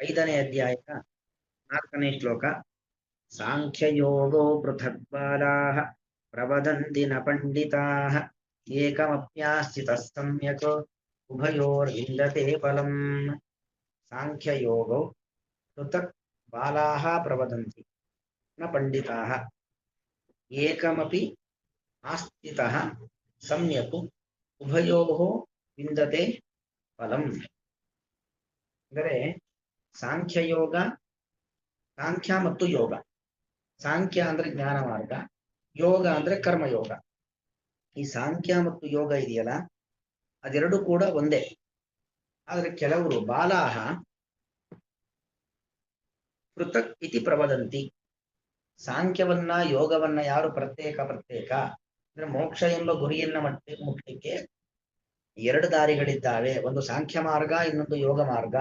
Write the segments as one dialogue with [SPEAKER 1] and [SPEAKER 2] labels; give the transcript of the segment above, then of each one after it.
[SPEAKER 1] ಐದನೇ ಅಧ್ಯಾಯದ 4ನೇ ಶ್ಲೋಕ. ಸಾಂಖ್ಯಯೋಗೋ ಪೃಥಕ್ ಬಾಲಾಃ ಪ್ರವದಂತಿ ನ ಪಂಡಿತಾಃ ಏಕಮಪ್ಯಾಸ್ಥಿತಃ ಸಮ್ಯಕ್ ಉಭಯೋರ್ವಿಂದತೆ ಫಲಂ. ಸಾಂಖ್ಯಯೋಗೋ ಪೃಥಕ್ ಬಾಲಾಃ ಪ್ರವದಂತಿ ನ ಪಂಡಿತಾಃ ಏಕಮಪಿ ಆಸ್ಥಿತಃ ಸಮ್ಯಕ್ ಉಭಯೋಃ ವಿಂದತೆ ಫಲಂ. ಅಂದರೆ ಸಾಂಖ್ಯಯೋಗ, ಸಾಂಖ್ಯ ಮತ್ತು ಯೋಗ. ಸಾಂಖ್ಯ ಅಂದ್ರೆ ಜ್ಞಾನ ಮಾರ್ಗ, ಯೋಗ ಅಂದ್ರೆ ಕರ್ಮಯೋಗ. ಈ ಸಾಂಖ್ಯ ಮತ್ತು ಯೋಗ ಇದೆಯಲ್ಲ, ಅದೆರಡು ಕೂಡ ಒಂದೇ. ಆದ್ರೆ ಕೆಲವರು ಬಾಲಾಹ ಪೃಥಕ್ ಇತಿ ಪ್ರವದಂತಿ. ಸಾಂಖ್ಯವನ್ನ ಯೋಗವನ್ನ ಯಾರು ಪ್ರತ್ಯೇಕ ಅಂದ್ರೆ ಮೋಕ್ಷ ಎಂಬ ಗುರಿಯನ್ನ ಮುಟ್ಟಲಿಕ್ಕೆ ಎರಡು ದಾರಿಗಳಿದ್ದಾವೆ. ಒಂದು ಸಾಂಖ್ಯ ಮಾರ್ಗ, ಇನ್ನೊಂದು ಯೋಗ ಮಾರ್ಗ.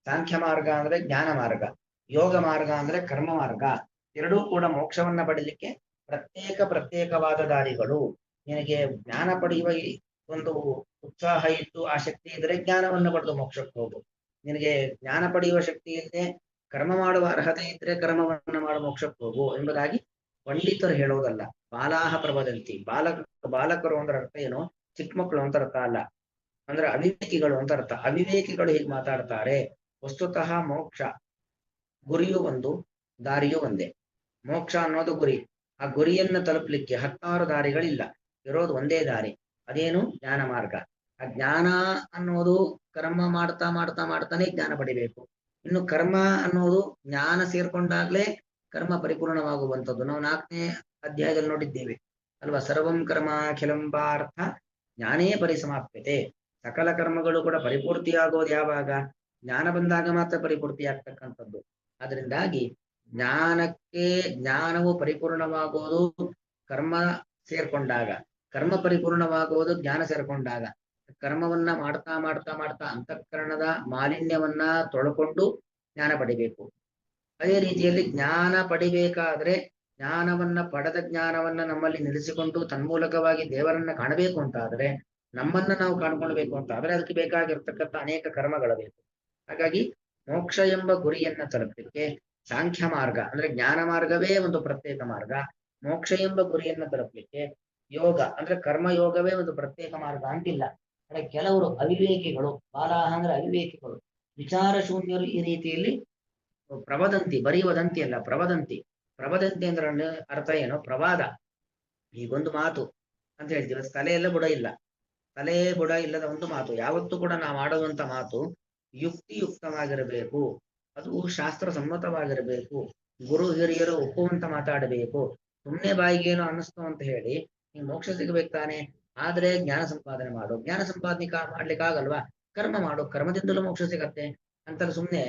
[SPEAKER 1] ಸಾಂಖ್ಯ ಮಾರ್ಗ ಅಂದ್ರೆ ಜ್ಞಾನ ಮಾರ್ಗ, ಯೋಗ ಮಾರ್ಗ ಅಂದ್ರೆ ಕರ್ಮ ಮಾರ್ಗ. ಎರಡೂ ಕೂಡ ಮೋಕ್ಷವನ್ನ ಪಡೀಲಿಕ್ಕೆ ಪ್ರತ್ಯೇಕವಾದ ದಾರಿಗಳು. ನಿನಗೆ ಜ್ಞಾನ ಪಡೆಯುವ ಒಂದು ಉತ್ಸಾಹ ಇದ್ದು ಆಸಕ್ತಿ ಇದ್ರೆ ಜ್ಞಾನವನ್ನು ಪಡೆದು ಮೋಕ್ಷಕ್ಕೆ ಹೋಗು. ನಿನಗೆ ಜ್ಞಾನ ಪಡೆಯುವ ಶಕ್ತಿ ಇಲ್ಲದೆ ಕರ್ಮ ಮಾಡುವ ಅರ್ಹತೆ ಇದ್ರೆ ಕರ್ಮವನ್ನ ಮಾಡುವ ಮೋಕ್ಷಕ್ಕೆ ಹೋಗು ಎಂಬುದಾಗಿ ಪಂಡಿತರು ಹೇಳುವುದಲ್ಲ. ಬಾಲಾಹ ಪ್ರವದಂತಿ. ಬಾಲಕರು ಅಂದ್ರೆ ಅರ್ಥ ಏನು? ಚಿಕ್ಕ ಮಕ್ಕಳು ಅಂತ ಅರ್ಥ ಅಲ್ಲ, ಅಂದ್ರೆ ಅವಿವೇಕಿಗಳು ಅಂತ ಅರ್ಥ. ಅವಿವೇಕಿಗಳು ಹೀಗೆ ಮಾತಾಡ್ತಾರೆ. ವಸ್ತುತಃ ಮೋಕ್ಷ ಗುರಿಯು ಒಂದು, ದಾರಿಯೂ ಒಂದೇ. ಮೋಕ್ಷ ಅನ್ನೋದು ಗುರಿ. ಆ ಗುರಿಯನ್ನು ತಲುಪಲಿಕ್ಕೆ 16 ದಾರಿಗಳಿಲ್ಲ, ಇರೋದು ಒಂದೇ ದಾರಿ. ಅದೇನು? ಜ್ಞಾನ ಮಾರ್ಗ. ಆ ಜ್ಞಾನ ಅನ್ನೋದು ಕರ್ಮ ಮಾಡ್ತಾನೆ ಜ್ಞಾನ ಪಡಿಬೇಕು. ಇನ್ನು ಕರ್ಮ ಅನ್ನೋದು ಜ್ಞಾನ ಸೇರ್ಕೊಂಡಾಗ್ಲೇ ಕರ್ಮ ಪರಿಪೂರ್ಣವಾಗುವಂಥದ್ದು. ನಾವು 4ನೇ ಅಧ್ಯಾಯದಲ್ಲಿ ನೋಡಿದ್ದೇವೆ ಅಲ್ವಾ? ಸರ್ವಂ ಕರ್ಮ ಅಖಿಲಂ ಪಾರ್ಥ ಜ್ಞಾನೇ ಪರಿಸಮಾಪ್ಯತೆ. ಸಕಲ ಕರ್ಮಗಳು ಕೂಡ ಪರಿಪೂರ್ತಿಯಾಗೋದು ಯಾವಾಗ? ಜ್ಞಾನ ಬಂದಾಗ ಮಾತ್ರ ಪರಿಪೂರ್ತಿ ಆಗ್ತಕ್ಕಂಥದ್ದು. ಅದರಿಂದಾಗಿ ಜ್ಞಾನವು ಪರಿಪೂರ್ಣವಾಗುವುದು ಕರ್ಮ ಸೇರ್ಕೊಂಡಾಗ, ಕರ್ಮ ಪರಿಪೂರ್ಣವಾಗುವುದು ಜ್ಞಾನ ಸೇರ್ಕೊಂಡಾಗ. ಕರ್ಮವನ್ನ ಮಾಡ್ತಾ ಅಂತಃಕರಣದ ಮಾಲಿನ್ಯವನ್ನ ತೊಳ್ಕೊಂಡು ಜ್ಞಾನ ಪಡಿಬೇಕು. ಅದೇ ರೀತಿಯಲ್ಲಿ ಜ್ಞಾನ ಪಡಿಬೇಕಾದ್ರೆ ಪಡೆದ ಜ್ಞಾನವನ್ನ ನಮ್ಮಲ್ಲಿ ನಿಲ್ಲಿಸಿಕೊಂಡು ತನ್ಮೂಲಕವಾಗಿ ದೇವರನ್ನ ಕಾಣಬೇಕು ಅಂತಾದ್ರೆ, ನಮ್ಮನ್ನ ನಾವು ಕಾಣ್ಕೊಳ್ಬೇಕು ಅಂತಾದ್ರೆ ಅದಕ್ಕೆ ಬೇಕಾಗಿರ್ತಕ್ಕಂಥ ಅನೇಕ ಕರ್ಮಗಳು ಬೇಕು. ಹಾಗಾಗಿ ಮೋಕ್ಷ ಎಂಬ ಗುರಿಯನ್ನ ತಲುಪಲಿಕ್ಕೆ ಸಾಂಖ್ಯ ಮಾರ್ಗ ಅಂದ್ರೆ ಜ್ಞಾನ ಮಾರ್ಗವೇ ಒಂದು ಪ್ರತ್ಯೇಕ ಮಾರ್ಗ. ಮೋಕ್ಷ ಎಂಬ ಗುರಿಯನ್ನ ತಲುಪಲಿಕ್ಕೆ ಯೋಗ ಅಂದ್ರೆ ಕರ್ಮಯೋಗವೇ ಒಂದು ಪ್ರತ್ಯೇಕ ಮಾರ್ಗ ಅಂತಿಲ್ಲ. ಅಂದ್ರೆ ಕೆಲವರು ಅವಿವೇಕಿಗಳು, ಬಾಲಾಹ ಅಂದ್ರೆ ಅವಿವೇಕಿಗಳು, ವಿಚಾರ ಶೂನ್ಯರು ಈ ರೀತಿಯಲ್ಲಿ ಪ್ರವದಂತಿ, ಬರೀ ವದಂತಿ ಅಲ್ಲ, ಪ್ರವದಂತಿ ಅಂದ್ರೆ ಅರ್ಥ ಏನು? ಪ್ರವಾದ. ಈಗೊಂದು ಮಾತು ಅಂತ ಹೇಳ್ತೀವಿ, ತಲೆಯೆಲ್ಲ ಬುಡ ಇಲ್ಲ, ತಲೆ ಬುಡ ಇಲ್ಲದ ಒಂದು ಮಾತು. ಯಾವತ್ತೂ ಕೂಡ ನಾವು ಆಡುವಂತ ಮಾತು ಯುಕ್ತಿಯುಕ್ತವಾಗಿರಬೇಕು, ಅದು ಶಾಸ್ತ್ರ ಸಮ್ಮತವಾಗಿರಬೇಕು, ಗುರು ಹಿರಿಯರು ಒಪ್ಪುವಂತ ಮಾತಾಡಬೇಕು. ಸುಮ್ಮನೆ ಬಾಯಿಗೇನು ಅನ್ನಿಸ್ತು ಅಂತ ಹೇಳಿ ನೀನು ಮೋಕ್ಷ ಸಿಗಬೇಕು ತಾನೆ, ಆದ್ರೆ ಜ್ಞಾನ ಸಂಪಾದನೆ ಮಾಡು. ಜ್ಞಾನ ಸಂಪಾದನೆ ಮಾಡ್ಲಿಕ್ಕೆ ಆಗಲ್ವಾ? ಕರ್ಮ ಮಾಡು, ಕರ್ಮದಿಂದಲೂ ಮೋಕ್ಷ ಸಿಗತ್ತೆ ಅಂತ ಸುಮ್ಮನೆ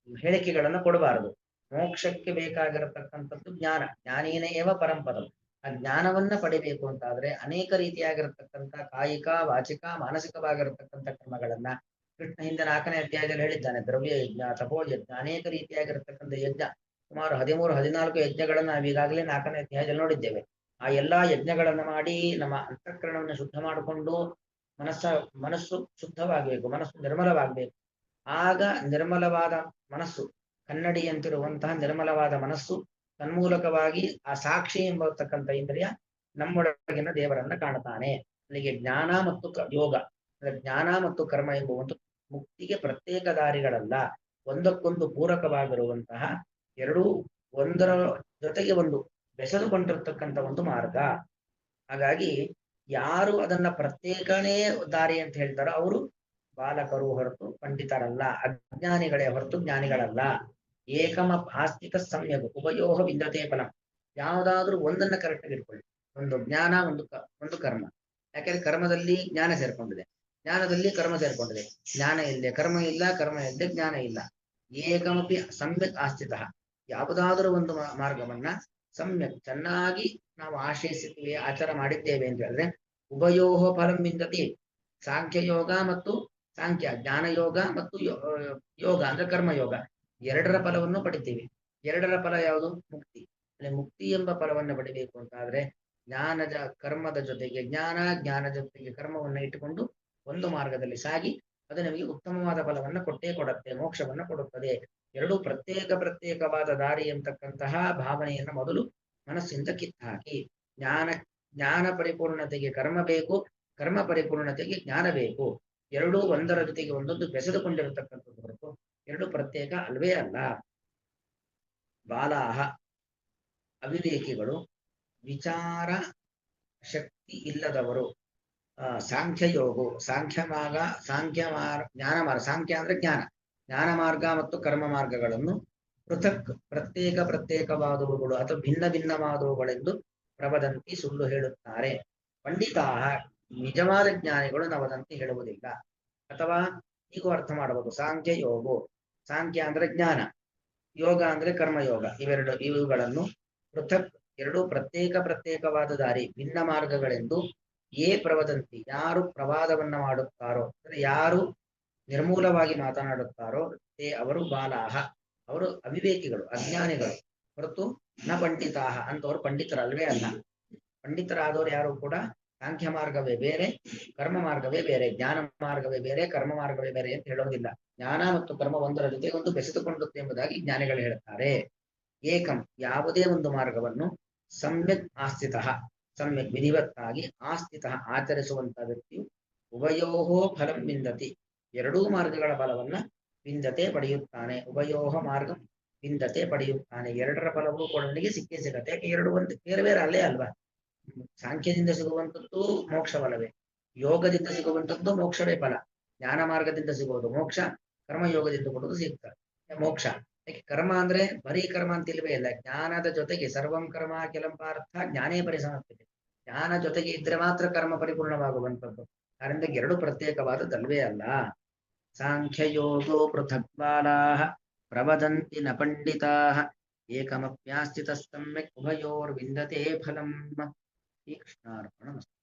[SPEAKER 1] ಹೇಳಿಕೆಗಳನ್ನ ಕೊಡಬಾರದು. ಮೋಕ್ಷಕ್ಕೆ ಬೇಕಾಗಿರತಕ್ಕಂಥದ್ದು ಜ್ಞಾನ. ಜ್ಞಾನೇನೇ ಏವ ಪರಂಪದಂ. ಆ ಜ್ಞಾನವನ್ನ ಪಡಿಬೇಕು ಅಂತಾದ್ರೆ ಅನೇಕ ರೀತಿಯಾಗಿರತಕ್ಕಂಥ ಕಾಯಿಕ, ವಾಚಿಕ, ಮಾನಸಿಕವಾಗಿರತಕ್ಕಂಥ ಕರ್ಮಗಳನ್ನ ಕೃಷ್ಣ ಹಿಂದೆ 4ನೇ ಅಧ್ಯಾಯದಲ್ಲಿ ಹೇಳಿದ್ದಾನೆ. ದ್ರವ್ಯ ಯಜ್ಞ, ತಪೋ ಯಜ್ಞ, ಅನೇಕ ರೀತಿಯಾಗಿರತಕ್ಕಂಥ ಯಜ್ಞ, ಸುಮಾರು 13-14 ಯಜ್ಞಗಳನ್ನ ನಾವು ಈಗಾಗಲೇ 4ನೇ ಅಧ್ಯಾಯದಲ್ಲಿ ನೋಡಿದ್ದೇವೆ. ಆ ಎಲ್ಲಾ ಯಜ್ಞಗಳನ್ನ ಮಾಡಿ ನಮ್ಮ ಅಂತಃಕರಣವನ್ನು ಶುದ್ಧ ಮಾಡಿಕೊಂಡು ಮನಸ್ಸು ಶುದ್ಧವಾಗಬೇಕು, ಮನಸ್ಸು ನಿರ್ಮಲವಾಗಬೇಕು. ಆಗ ನಿರ್ಮಲವಾದ ಮನಸ್ಸು, ಕನ್ನಡಿಯಂತಿರುವಂತಹ ನಿರ್ಮಲವಾದ ಮನಸ್ಸು ತನ್ಮೂಲಕವಾಗಿ ಆ ಸಾಕ್ಷಿ ಎಂಬತಕ್ಕಂಥ ಇಂದ್ರಿಯ ನಮ್ಮೊಳಗಿನ ದೇವರನ್ನ ಕಾಣುತ್ತಾನೆ. ಅಲ್ಲಿಗೆ ಜ್ಞಾನ ಮತ್ತು ಯೋಗ, ಜ್ಞಾನ ಮತ್ತು ಕರ್ಮ ಎಂಬುವಂತ ಮುಕ್ತಿಗೆ ಪ್ರತ್ಯೇಕ ದಾರಿಗಳಲ್ಲ, ಒಂದಕ್ಕೊಂದು ಪೂರಕವಾಗಿರುವಂತಹ, ಎರಡೂ ಒಂದರ ಜೊತೆಗೆ ಒಂದು ಬೆಸೆದುಕೊಂಡಿರ್ತಕ್ಕಂಥ ಒಂದು ಮಾರ್ಗ. ಹಾಗಾಗಿ ಯಾರು ಅದನ್ನ ಪ್ರತ್ಯೇಕನೇ ದಾರಿ ಅಂತ ಹೇಳ್ತಾರೋ ಅವರು ಬಾಲಕರು ಹೊರತು ಪಂಡಿತರಲ್ಲ, ಅಜ್ಞಾನಿಗಳೇ ಹೊರತು ಜ್ಞಾನಿಗಳಲ್ಲ. ಏಕಮ ಆಸ್ತಿಕ ಸಮ್ಯಕ್ ಉಭಯೋಹ ವಿಂದತೆ ಫಲಂ. ಯಾವುದಾದ್ರೂ ಒಂದನ್ನ ಕರೆಕ್ಟಾಗಿ ಇಟ್ಕೊಳ್ಳಿ. ಒಂದು ಜ್ಞಾನ, ಒಂದು ಕರ್ಮ. ಯಾಕೆಂದ್ರೆ ಕರ್ಮದಲ್ಲಿ ಜ್ಞಾನ ಸೇರ್ಕೊಂಡಿದೆ, ಜ್ಞಾನದಲ್ಲಿ ಕರ್ಮ ಸೇರ್ಕೊಂಡಿದೆ. ಜ್ಞಾನ ಇಲ್ಲದೆ ಕರ್ಮ ಇಲ್ಲ, ಕರ್ಮ ಇಲ್ಲದೆ ಜ್ಞಾನ ಇಲ್ಲ. ಏಕಮಪಿ ಸಮ್ಯಕ್ ಆಸ್ಥಿತ. ಯಾವುದಾದ್ರೂ ಒಂದು ಮಾರ್ಗವನ್ನ ಸಮ್ಯಕ್ ಚೆನ್ನಾಗಿ ನಾವು ಆಶ್ರಯಿಸಿದ್ದೇವೆ, ಆಚಾರ ಮಾಡಿದ್ದೇವೆ ಅಂತ ಹೇಳಿದ್ರೆ ಉಭಯೋಹ ಫಲಂ ವಿಂದತಿ. ಸಾಂಖ್ಯಯೋಗ ಮತ್ತು ಜ್ಞಾನ ಯೋಗ ಮತ್ತು ಯೋಗ ಅಂದ್ರೆ ಕರ್ಮಯೋಗ, ಎರಡರ ಫಲವನ್ನು ಪಡಿತೀವಿ. ಎರಡರ ಫಲ ಯಾವುದು? ಮುಕ್ತಿ. ಅಂದ್ರೆ ಮುಕ್ತಿ ಎಂಬ ಫಲವನ್ನು ಪಡಿಬೇಕು ಅಂತಾದ್ರೆ ಕರ್ಮದ ಜೊತೆಗೆ ಜ್ಞಾನದ ಜೊತೆಗೆ ಕರ್ಮವನ್ನು ಇಟ್ಟುಕೊಂಡು ಒಂದು ಮಾರ್ಗದಲ್ಲಿ ಸಾಗಿ ಅದು ನಮಗೆ ಉತ್ತಮವಾದ ಫಲವನ್ನು ಕೊಟ್ಟೇ ಕೊಡುತ್ತೆ, ಮೋಕ್ಷವನ್ನು ಕೊಡುತ್ತದೆ. ಎರಡು ಪ್ರತ್ಯೇಕವಾದ ದಾರಿ ಎಂತಕ್ಕಂತಹ ಭಾವನೆಯನ್ನು ಮೊದಲು ಮನಸ್ಸಿಂದ ಕಿತ್ತಾಕಿ, ಜ್ಞಾನ ಪರಿಪೂರ್ಣತೆಗೆ ಕರ್ಮ ಬೇಕು, ಕರ್ಮ ಪರಿಪೂರ್ಣತೆಗೆ ಜ್ಞಾನ ಬೇಕು. ಎರಡೂ ಒಂದರ ಜೊತೆಗೆ ಒಂದೊಂದು ಬೆಸೆದುಕೊಂಡಿರತಕ್ಕಂಥದ್ದು ಹೊರತು ಎರಡು ಪ್ರತ್ಯೇಕ ಅಲ್ವೇ ಅಲ್ಲ. ಬಾಲಾಹ ಅವಿವೇಕಿಗಳು, ವಿಚಾರ ಶಕ್ತಿ ಇಲ್ಲದವರು, ಸಾಂಖ್ಯಯೋಗು ಜ್ಞಾನ ಮಾರ್ಗ, ಸಾಂಖ್ಯ ಅಂದ್ರೆ ಜ್ಞಾನ ಮಾರ್ಗ ಮತ್ತು ಕರ್ಮ ಮಾರ್ಗಗಳನ್ನು ಪ್ರತ್ಯೇಕವಾದವುಗಳು ಅಥವಾ ಭಿನ್ನವಾದವುಗಳೆಂದು ಪ್ರವದಂತಿ ಸುಳ್ಳು ಹೇಳುತ್ತಾರೆ. ಪಂಡಿತಾಹ ನಿಜವಾದ ಜ್ಞಾನಿಗಳು ನವದಂತಿ ಹೇಳುವುದಿಲ್ಲ. ಅಥವಾ ಹೀಗೂ ಅರ್ಥ ಮಾಡಬಹುದು, ಸಾಂಖ್ಯ ಅಂದ್ರೆ ಜ್ಞಾನ, ಯೋಗ ಅಂದ್ರೆ ಕರ್ಮಯೋಗ, ಇವುಗಳನ್ನು ಎರಡು ಪ್ರತ್ಯೇಕವಾದ ದಾರಿ, ಭಿನ್ನ ಮಾರ್ಗಗಳೆಂದು ಪ್ರವದಂತಿ ಯಾರು ಪ್ರವಾದವನ್ನ ಮಾಡುತ್ತಾರೋ, ಅಂದ್ರೆ ಯಾರು ನಿರ್ಮೂಲವಾಗಿ ಮಾತನಾಡುತ್ತಾರೋ ಅವರು ಬಾಲಾಹ, ಅವರು ಅವಿವೇಕಿಗಳು, ಅಜ್ಞಾನಿಗಳು, ಹೊರತು ನ ಪಂಡಿತಾಹ ಅಂತವರು ಪಂಡಿತರಲ್ವೇ ಅಲ್ಲ. ಪಂಡಿತರಾದವರು ಯಾರು ಕೂಡ ಸಾಂಖ್ಯ ಮಾರ್ಗವೇ ಬೇರೆ, ಕರ್ಮ ಮಾರ್ಗವೇ ಬೇರೆ, ಜ್ಞಾನ ಮಾರ್ಗವೇ ಬೇರೆ, ಕರ್ಮ ಮಾರ್ಗವೇ ಬೇರೆ ಅಂತ ಹೇಳೋದಿಲ್ಲ. ಜ್ಞಾನ ಮತ್ತು ಕರ್ಮ ಒಂದರ ಜೊತೆ ಒಂದು ಬೆಸೆದುಕೊಂಡುತ್ತೆ ಎಂಬುದಾಗಿ ಜ್ಞಾನಿಗಳು ಹೇಳುತ್ತಾರೆ. ಏಕಂ ಯಾವುದೇ ಒಂದು ಮಾರ್ಗವನ್ನು ಸಮ್ಯಕ್ ವಿಧಿವತ್ತಾಗಿ ಆಚರಿಸುವಂತಹ ವ್ಯಕ್ತಿಯು ಉಭಯೋಹೋ ಫಲಂ ವಿಂದತಿ, ಎರಡೂ ಮಾರ್ಗಗಳ ಫಲವನ್ನ ವಿಂದತೆ ಪಡೆಯುತ್ತಾನೆ. ಉಭಯೋಹ ಮಾರ್ಗ ವಿಂದತೆ ಪಡೆಯುತ್ತಾನೆ, ಎರಡರ ಫಲವೂ ಕೂಡ ಅವನಿಗೆ ಸಿಕ್ಕೇ ಸಿಗತ್ತೆ. ಯಾಕೆ ಎರಡು ಒಂದು ಬೇರೆ ಅಲ್ಲೇ ಅಲ್ವಾ. ಸಾಂಖ್ಯದಿಂದ ಸಿಗುವಂಥದ್ದು ಮೋಕ್ಷ ಫಲವೇ, ಯೋಗದಿಂದ ಸಿಗುವಂಥದ್ದು ಮೋಕ್ಷವೇ ಫಲ. ಜ್ಞಾನ ಮಾರ್ಗದಿಂದ ಸಿಗುವುದು ಮೋಕ್ಷ, ಕರ್ಮಯೋಗದಿಂದ ಕೊಡುವುದು ಸಿಗ್ತದೆ ಮೋಕ್ಷ. ಯಾಕೆ ಕರ್ಮ ಅಂದ್ರೆ ಬರೀ ಕರ್ಮ ಅಂತ ಇಲ್ವೇ ಇಲ್ಲ, ಜ್ಞಾನದ ಜೊತೆಗೆ ಸರ್ವಂ ಕರ್ಮ ಕೆಲಂ ಪಾರ್ಥ ಜ್ಞಾನೇ ಪರಿಸಮಾಪ್ಯತೆ, ಜ್ಞಾನ ಜೊತೆಗೆ ಇದ್ರೆ ಮಾತ್ರ ಕರ್ಮ ಪರಿಪೂರ್ಣವಾಗುವಂಥದ್ದು. ಆದ್ದರಿಂದ ಎರಡು ಪ್ರತ್ಯೇಕವಾದದಲ್ವೇ ಅಲ್ಲ. ಸಾಂಖ್ಯಯೋಗೋ ಪೃಥಕ್ ಬಾಲಾಃ ಪ್ರವದಂತಿ ನ ಪಂಡಿತಾಃ ಏಕಮಪ್ಯಾಸ್ಥಿತಃ ಸಮ್ಯಕ್ ಉಭಯೋರ್ವಿಂದತೆ ಫಲಂ. ಶ್ರೀಕೃಷ್ಣಾರ್ಪಣಮಸ್ತು.